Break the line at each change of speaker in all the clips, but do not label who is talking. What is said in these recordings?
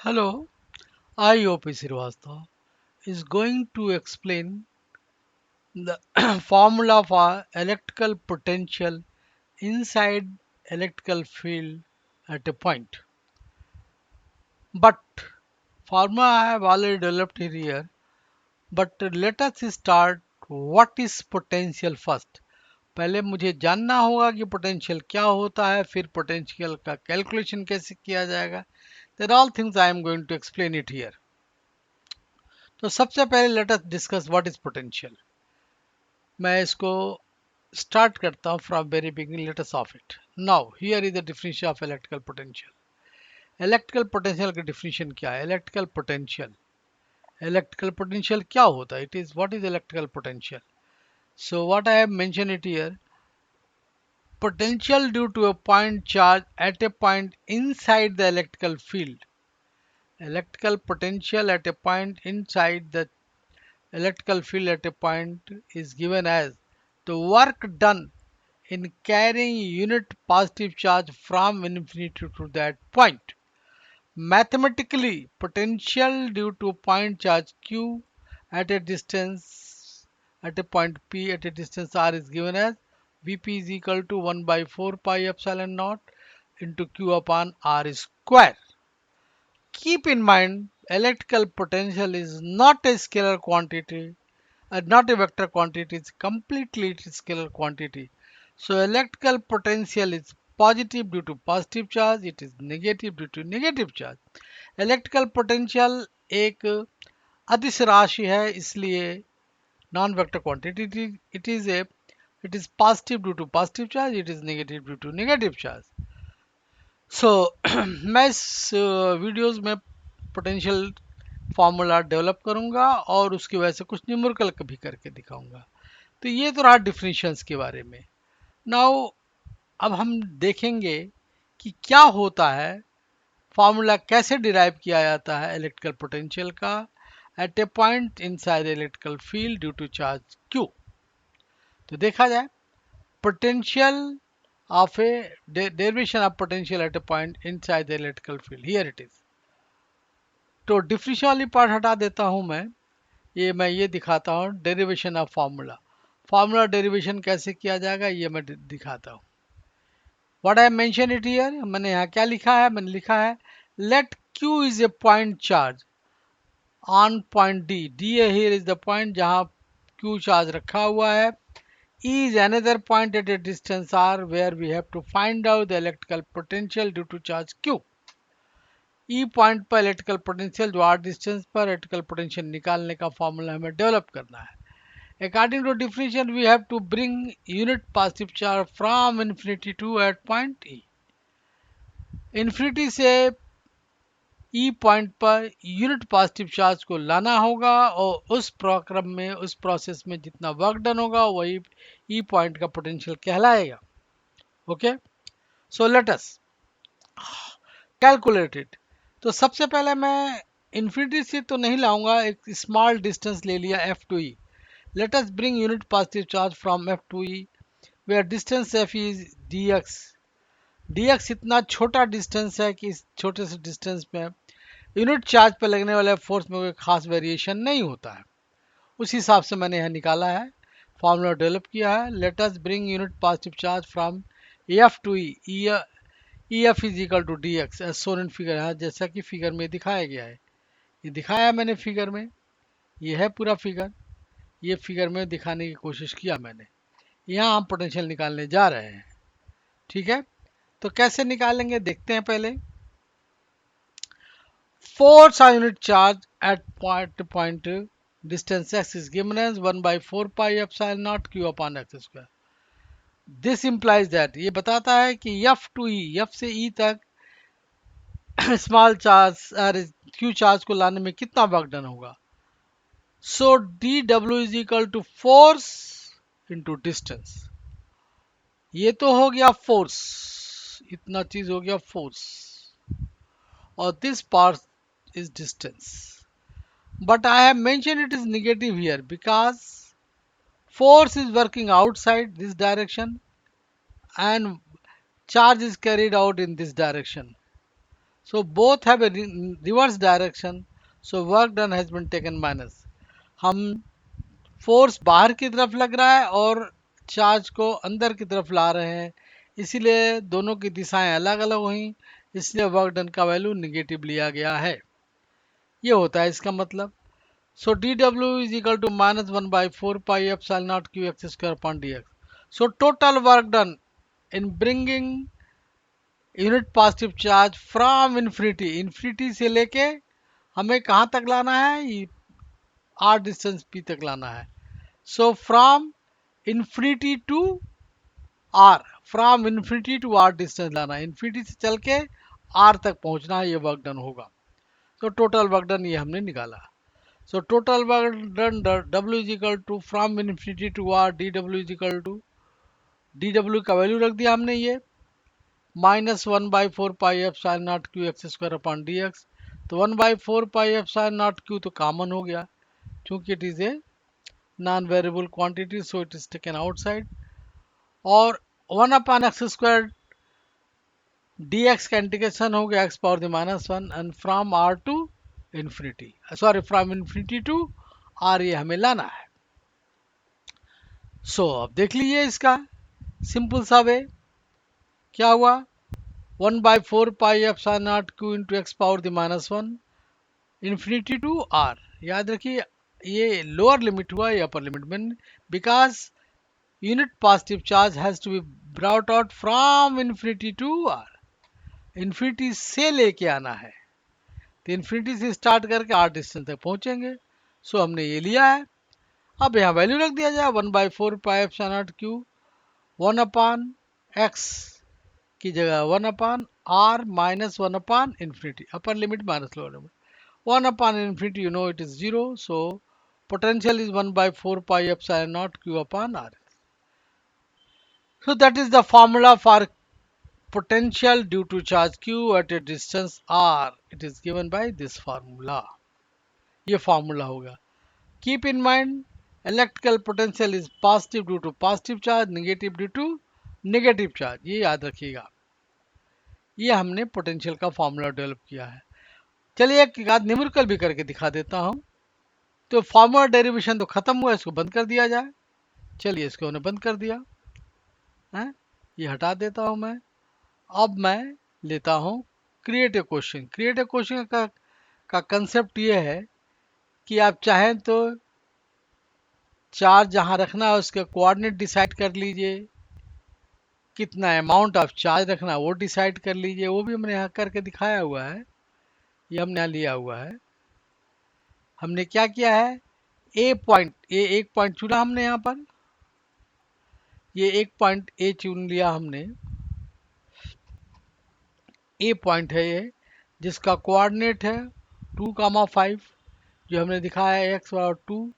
Hello, I O.P. Srivastava is going to explain the formula for electrical potential inside electrical field at a point. But formula I have already developed here. But let us start. What is potential first? पहले मुझे जानना होगा कि potential क्या होता है, फिर potential का कैलकुलेशन कैसे किया जाएगा. That all things I am going to explain it here. तो सबसे पहले let us discuss what is potential. मैं इसको स्टार्ट करता हूँ from very beginning. Let us of it. Now here is the definition of electrical potential. Electrical potential का definition क्या है? इलेक्ट्रिकल पोटेंशियल क्या होता है? It is what is electrical potential. So what I have mention it here, potential due to a point charge at a point inside the electrical field. Electrical potential at a point inside the electrical field at a point is given as the work done in carrying unit positive charge from infinity to that point. Mathematically, potential due to point charge q at a distance at a point p at a distance r is given as Vp is equal to 1 by 4 pi epsilon naught into q upon r square. Keep in mind, electrical potential is not a scalar quantity, not a vector quantity, it's completely scalar quantity. So electrical potential is positive due to positive charge, it is negative due to negative charge. Electrical potential एक अदिश राशि है, इसलिए non vector quantity. It is positive due to positive charge, it is negative due to negative charge. So मैं इस videos में potential formula develop करूंगा और उसकी वजह से कुछ न्यूमेरिकल भी करके दिखाऊंगा. तो ये तो रहा डिफरेंशियल्स के बारे में. नाउ अब हम देखेंगे कि क्या होता है, फार्मूला कैसे डिराइव किया जाता है इलेक्ट्रिकल पोटेंशियल का at a point inside electrical field due to charge Q. तो देखा जाए, potential of a derivation of potential at a point inside the electrical field. Here it is. तो डिफरेंशियल वाली पार्ट हटा देता हूं मैं ये दिखाता हूं derivation of formula. Formula derivation कैसे किया जाएगा ये मैं दिखाता हूं. What I mention it here, मैंने यहाँ क्या लिखा है? मैंने लिखा है let q is a point charge on point D. D here is the point जहां q चार्ज रखा हुआ है. E is another point at a distance r where we have to find out the electrical potential due to charge q. E point पर electrical potential जो r distance पर electrical potential निकालने का formula हमें develop करना है. According to definition, we have to bring unit positive charge from infinity to at point E. Infinity से E point पर यूनिट पॉजिटिव चार्ज को लाना होगा और उस प्रक्रम में, उस प्रोसेस में जितना वर्क डन होगा वही ई पॉइंट का पोटेंशियल कहलाएगा. Okay, so let us calculate it. तो सबसे पहले मैं इन्फिनिटी से तो नहीं लाऊंगा, एक स्मॉल डिस्टेंस ले लिया F to E. Let us bring unit positive charge from F to E where distance F is D X. D X इतना छोटा डिस्टेंस है कि इस छोटे से डिस्टेंस में यूनिट चार्ज पर लगने वाले फोर्स में कोई खास वेरिएशन नहीं होता है. उस हिसाब से मैंने यह निकाला है, फॉर्मूला डेवलप किया है. Let us bring unit positive charge from F to E. E F is equal to D X as shown in figure है, जैसा कि फिगर में दिखाया गया है. ये दिखाया है मैंने फिगर में, ये है पूरा फिगर. ये फिगर में दिखाने की कोशिश किया मैंने. यहाँ हम पोटेंशियल निकालने जा रहे हैं. ठीक है, तो कैसे निकालेंगे देखते हैं. पहले force on unit charge at point distance x is given as 1 by 4 pi epsilon naught q upon x square. This implies that, ये बताता है कि f to e, f से e तक स्मॉल चार्ज q चार्ज को लाने में कितना वर्क डन होगा. So dw is equal to force into distance. ये तो हो गया फोर्स, इतना चीज हो गया फोर्स, और this part is distance. But I have mentioned it is negative here because force is working outside this direction and charge is carried out in this direction. So both have a reverse direction. So work done has been taken minus. हम force बाहर की तरफ लग रहा है और charge को अंदर की तरफ ला रहे हैं, इसीलिए दोनों की दिशाएं अलग अलग हुई, इसलिए वर्क डन का वैल्यू निगेटिव लिया गया है। ये होता है इसका मतलब। So D W is equal to -1/4πε0 q(x²/dx). So total work done in bringing unit positive charge from infinity, infinity से लेके हमें कहाँ तक लाना है, आर डिस्टेंस पी तक लाना है। So from infinity to R, from infinity to R distance लाना है, इन्फिनिटी से चल के आर तक पहुंचना है, ये वर्क डन होगा। तो टोटल वर्क डन ये हमने निकाला। So total work done W is equal to from infinity to R D W is equal to, D W का वैल्यू रख दिया हमने ये -1/4πε0 q(x²/dx). तो 1/4πε0 q तो कॉमन हो गया, क्योंकि it is a non variable quantity, so it is taken outside. और 1/x² dx का इंटीग्रेशन हो गया x⁻⁻1 and from r to infinity, sorry from infinity to r, ये हमें लाना है। सो अब देख लीजिए इसका सिंपल सा वे क्या हुआ, 1/4πε0 q into x⁻⁻1 infinity to r। याद रखिए ये लोअर लिमिट हुआ, ये अपर लिमिट में, because unit positive charge has to be brought out from infinity to r, infinity से लेके आना है, तो इन्फिनिटी से स्टार्ट करके r डिस्टेंस तक पहुंचेंगे। सो हमने ये लिया है। अब यहाँ वैल्यू रख दिया जाए 1/4πε0 q 1/x की जगह 1/r minus 1/infinity, upper limit minus lower limit, 1/infinity you know it is 0, so potential is 1/4πε0 q/r. So that is the formula for potential due to charge q at a distance r. It is given by this formula. ये formula होगा। Keep in mind electrical potential is positive due to positive charge, negative due to negative charge, ये याद रखिएगा। ये हमने potential का formula develop किया है। चलिए एक आध न्यूमेरिकल भी करके दिखा देता हूँ। तो फॉर्मूला डेरिवेशन तो खत्म हुआ, इसको बंद कर दिया जाए। चलिए इसको हमने बंद कर दिया है, ये हटा देता हूँ मैं। अब मैं लेता हूँ create a question. Create a question का कंसेप्ट ये है कि आप चाहें तो चार्ज जहाँ रखना है उसके कोऑर्डिनेट डिसाइड कर लीजिए, कितना अमाउंट ऑफ चार्ज रखना है वो डिसाइड कर लीजिए, वो भी हमने यहाँ करके दिखाया हुआ है। ये हमने यहाँ लिया हुआ है। हमने क्या किया है, ए पॉइंट, ये एक पॉइंट चुना हमने यहाँ पर, ये एक पॉइंट ए चुन लिया हमने, ए पॉइंट है ये, जिसका कोऑर्डिनेट है 2,5, जो हमने दिखाया है x और 2,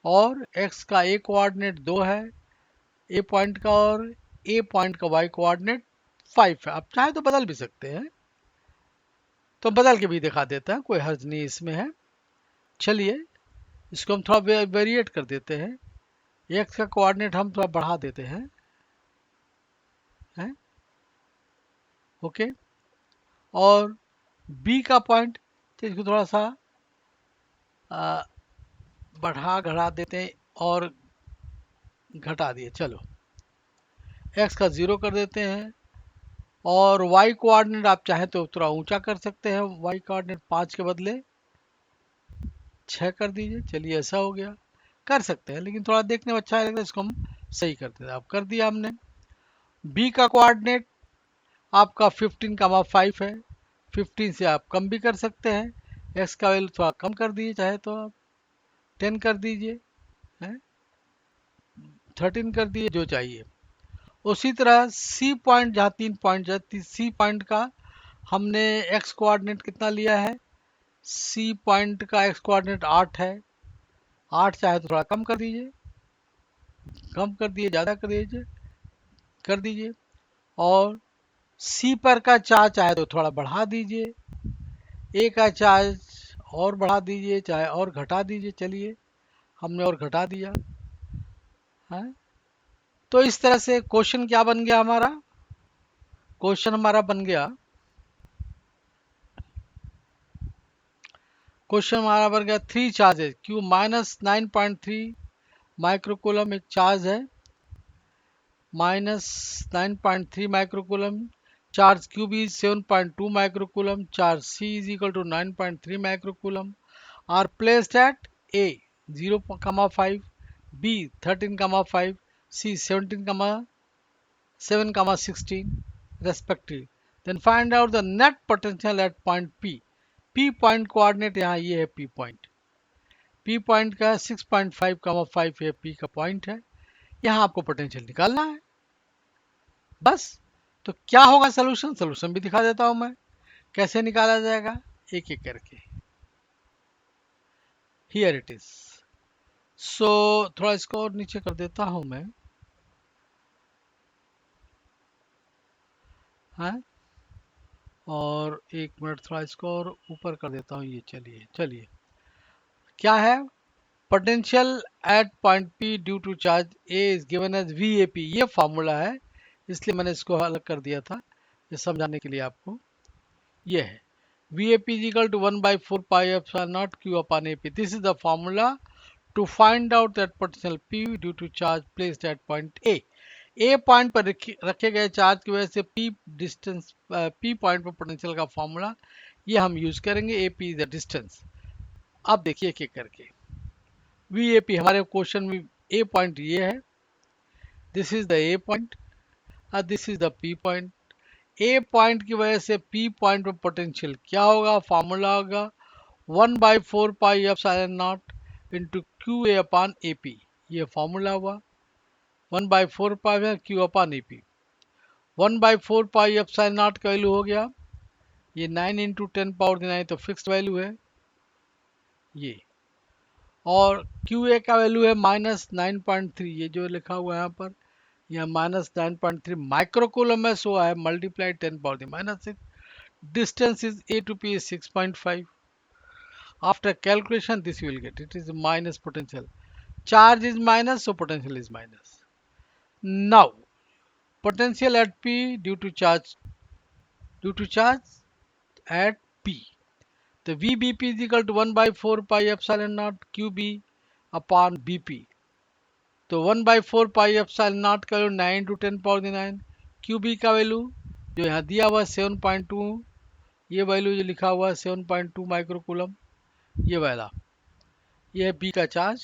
और x का ए कोऑर्डिनेट 2 है ए पॉइंट का, और ए पॉइंट का y कोऑर्डिनेट 5 है। आप चाहे तो बदल भी सकते हैं, तो बदल के भी दिखा देता है, कोई हर्ज नहीं इसमें है। चलिए इसको हम थोड़ा वेरिएट कर देते हैं, x का कोऑर्डिनेट हम थोड़ा बढ़ा देते हैं, ओके, और b का पॉइंट तो इसको थोड़ा सा बढ़ा घटा देते हैं और घटा दिए। चलो x का 0 कर देते हैं, और y कोऑर्डिनेट आप चाहें तो थोड़ा ऊंचा कर सकते हैं, y कोऑर्डिनेट 5 के बदले 6 कर दीजिए। चलिए ऐसा हो गया, कर सकते हैं, लेकिन थोड़ा देखने में अच्छा लगता है, इसको हम सही कर देते हैं। अब कर दिया हमने। b का कोऑर्डिनेट आपका 15,5 है, 15 से आप कम भी कर सकते हैं, x का वैल्यू थोड़ा कम कर दीजिए, चाहे तो आप 10 कर दीजिए, 13 कर दीजिए, जो चाहिए। उसी तरह सी पॉइंट, जहाँ 3 पॉइंट है, सी पॉइंट का हमने x कोऑर्डिनेट कितना लिया है, सी पॉइंट का x कोऑर्डिनेट 8 है, 8 चाहे तो थोड़ा कम कर दीजिए, कम कर दिए, ज़्यादा कर दीजिए, और सी पर का चार्ज चाहे तो थोड़ा बढ़ा दीजिए, ए का चार्ज और बढ़ा दीजिए, चाहे और घटा दीजिए। चलिए हमने और घटा दिया है। तो इस तरह से क्वेश्चन क्या बन गया हमारा, क्वेश्चन हमारा बन गया क्वेश्चन हमारा बन गया 3 चार्जेस Q माइनस 9.3 माइक्रोकूलम एक चार्ज है, minus 9.3 microcoulomb, charge QB is 7.2 microcoulomb, charge C is equal to 9.3 microcoulomb are placed at A 0,5, B 13,5, C 17,7,16 respectively. Then find out the net potential at point P. P point coordinate यहाँ ये है P point. P point का 6.5, ये P का point है. यहाँ आपको potential निकालना है बस. तो क्या होगा सोल्यूशन, सोल्यूशन भी दिखा देता हूं मैं कैसे निकाला जाएगा एक एक करके. Here it is. सो थोड़ा इसको और नीचे कर देता हूं मैं, है, और एक मिनट थोड़ा इसको और ऊपर कर देता हूं. ये चलिए चलिए क्या है, potential at point P due to charge A is given as VAP. ये फॉर्मूला है इसलिए मैंने इसको अलग कर दिया था ये समझाने के लिए आपको. ये है VAP is equal to 1 by 4 pi epsilon naught Q upon AP. This is the formula to find out that potential P due to charge placed at point A. A point पर रखे गए चार्ज की वजह से P distance P point पर potential का formula ये हम यूज करेंगे. AP is the distance. अब देखिए एक एक करके. VAP हमारे क्वेश्चन में A पॉइंट ये है, this is the A point और this is the P point. A point की वजह से P पॉइंट पर पोटेंशियल क्या होगा, फॉर्मूला होगा 1 by 4 pi epsilon naught into QA upon AP. ये फॉर्मूला हुआ 1 by 4 pi है Q upon AP. 1 by 4 pi epsilon naught का वैल्यू हो गया ये 9 into 10 पावर 9 तो फिक्स्ड वैल्यू है ये, और QA का वैल्यू है माइनस 9.3. ये जो लिखा हुआ है यहाँ पर यह माइनस 9.3 माइक्रोकूलम में सो है multiply 10 power minus 6. Distance is A to P is 6.5. After calculation, this you will get. It is minus potential. Charge is minus, so potential is minus. Now, potential at P due to charge at P. The VBP is equal to 1 by 4 pi epsilon naught QB upon BP. तो 1 by 4 pi epsilon naught का value 9 to 10 power 9. QB का value जो यहाँ दिया हुआ 7.2, ये value जो लिखा हुआ है 7.2 माइक्रोकूलम, ये वाला ये है B का चार्ज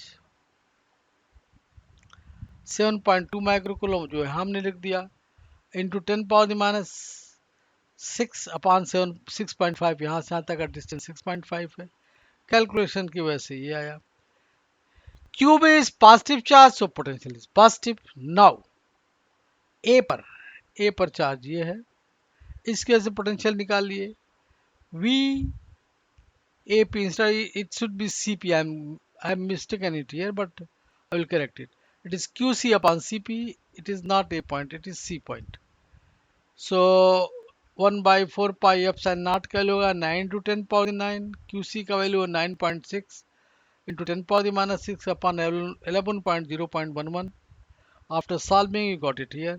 7.2 माइक्रोकूलम जो है हमने लिख दिया इंटू 10 पावर माइनस 6 अपॉन 6.5. यहाँ से यहाँ तक का डिस्टेंस 6.5 है. कैलकुलेशन की वजह से ये आया. Q is positive charge so potential is positive. Now A पर चार्ज ये है, इसकी वजह से पोटेंशियल निकाल लिए. V AP instead it should be CP. I'm mistaken it here, but I will correct it. It is QC upon CP. It is not A point, it is C point. So 1 by 4 pi epsilon naught का value होगा 9 to 10 power 9. QC का value है 9.6 into 10 power minus 6 upon 11.0.11. After solving, you got it here.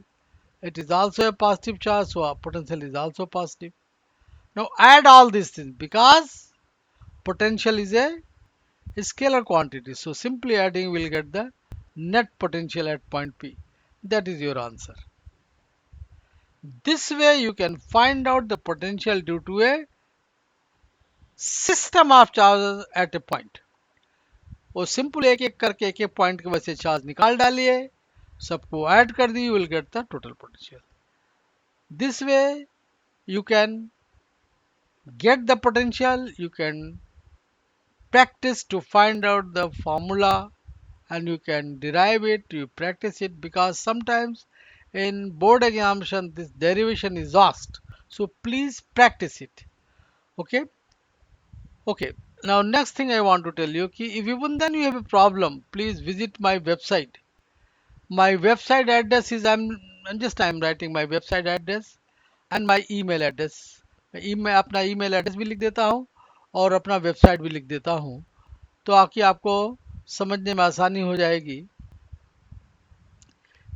It is also a positive charge, so our potential is also positive. Now add all these things because potential is a scalar quantity, so simply adding will get the net potential at point P. That is your answer. This way you can find out the potential due to a system of charges at a point. वो simple एक एक करके एक एक point के वजह से charge निकाल डालिए, सबको ऐड कर दी, you will get the total potential. This way you can get the potential, you can practice to find out the formula and you can derive it, you practice it, because sometimes in board examination this derivation is asked, so please practice it. Okay, now next thing I want to tell you ki if even then you have a problem, please visit my website. My website address is I'm writing my website address and my email address. मैं अपना email address भी लिख देता हूँ और अपना website भी लिख देता हूँ, तो आके आपको समझने में आसानी हो जाएगी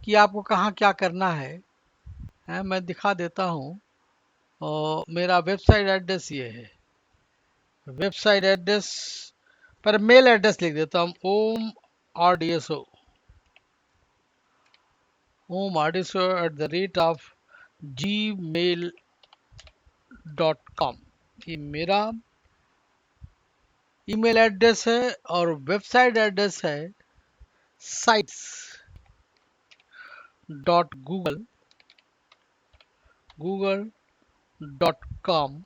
कि आपको कहाँ क्या करना है. मैं दिखा देता हूँ और मेरा वेबसाइट एड्रेस ये है वेबसाइट एड्रेस पर मेल एड्रेस लिख देता हूँ, omrdso@gmail.com। ये मेरा ईमेल एड्रेस है और वेबसाइट एड्रेस है sites.google.com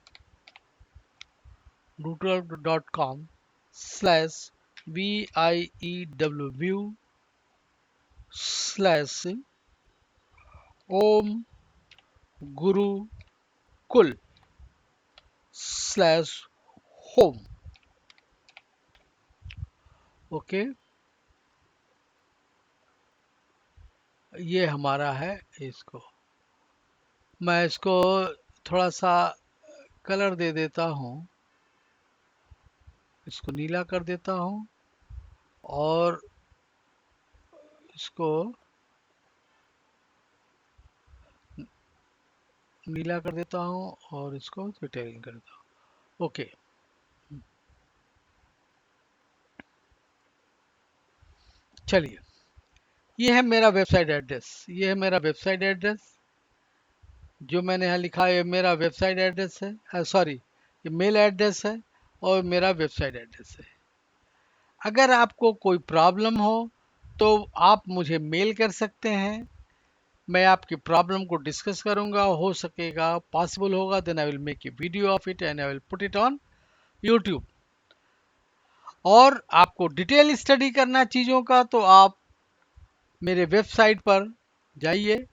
view slash om gurukul slash home। Okay, ये हमारा है। इसको मैं इसको थोड़ा सा कलर दे देता हूँ, इसको नीला कर देता हूँ और इसको नीला कर देता हूँ और इसको डिटेलिंग कर देता हूँ। ओके, चलिए, ये है मेरा वेबसाइट एड्रेस। ये है मेरा वेबसाइट एड्रेस जो मैंने यहाँ लिखा है, ये मेरा वेबसाइट एड्रेस है, सॉरी, ये मेल एड्रेस है और मेरा वेबसाइट एड्रेस है। अगर आपको कोई प्रॉब्लम हो तो आप मुझे मेल कर सकते हैं, मैं आपकी प्रॉब्लम को डिस्कस करूंगा, हो सकेगा पॉसिबल होगा then I will make a video of it and I will put it on YouTube. और आपको डिटेल स्टडी करना चीज़ों का तो आप मेरे वेबसाइट पर जाइए,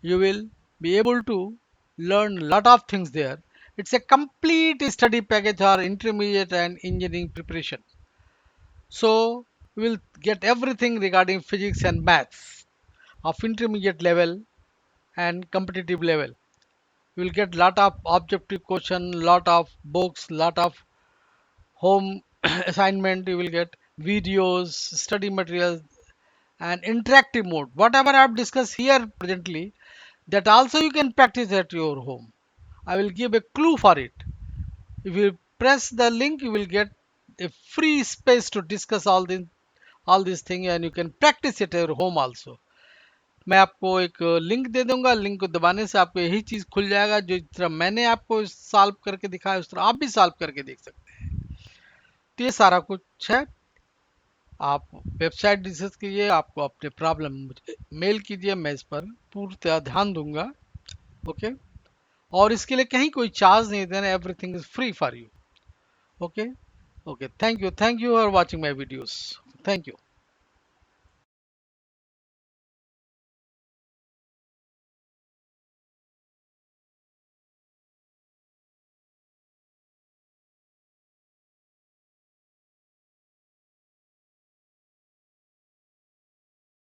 you will be able to learn lot of things there. It's a complete study package for intermediate and engineering preparation. So we will get everything regarding physics and maths of intermediate level and competitive level. You will get lot of objective question, lot of books, lot of home assignment. You will get videos, study materials, and interactive mode. Whatever I have discussed here presently, that also you can practice at your home. I will give a clue for it. If you press the link, you will get a free space to discuss all these things and you can practice it at your home also. मैं आपको एक link दे दूंगा, link को दबाने से आपको यही चीज खुल जाएगा, जो जिस तरह मैंने आपको सॉल्व करके दिखाया उस तरह आप भी सॉल्व करके देख सकते हैं। तो ये सारा कुछ है। आप वेबसाइट डिस्कस कीजिए, आपको अपने प्रॉब्लम मुझे मेल कीजिए, मैं इस पर पूर्णतः ध्यान दूंगा। ओके, और इसके लिए कहीं कोई चार्ज नहीं देना, everything is free for you. Okay, okay, thank you for watching my videos. Thank you.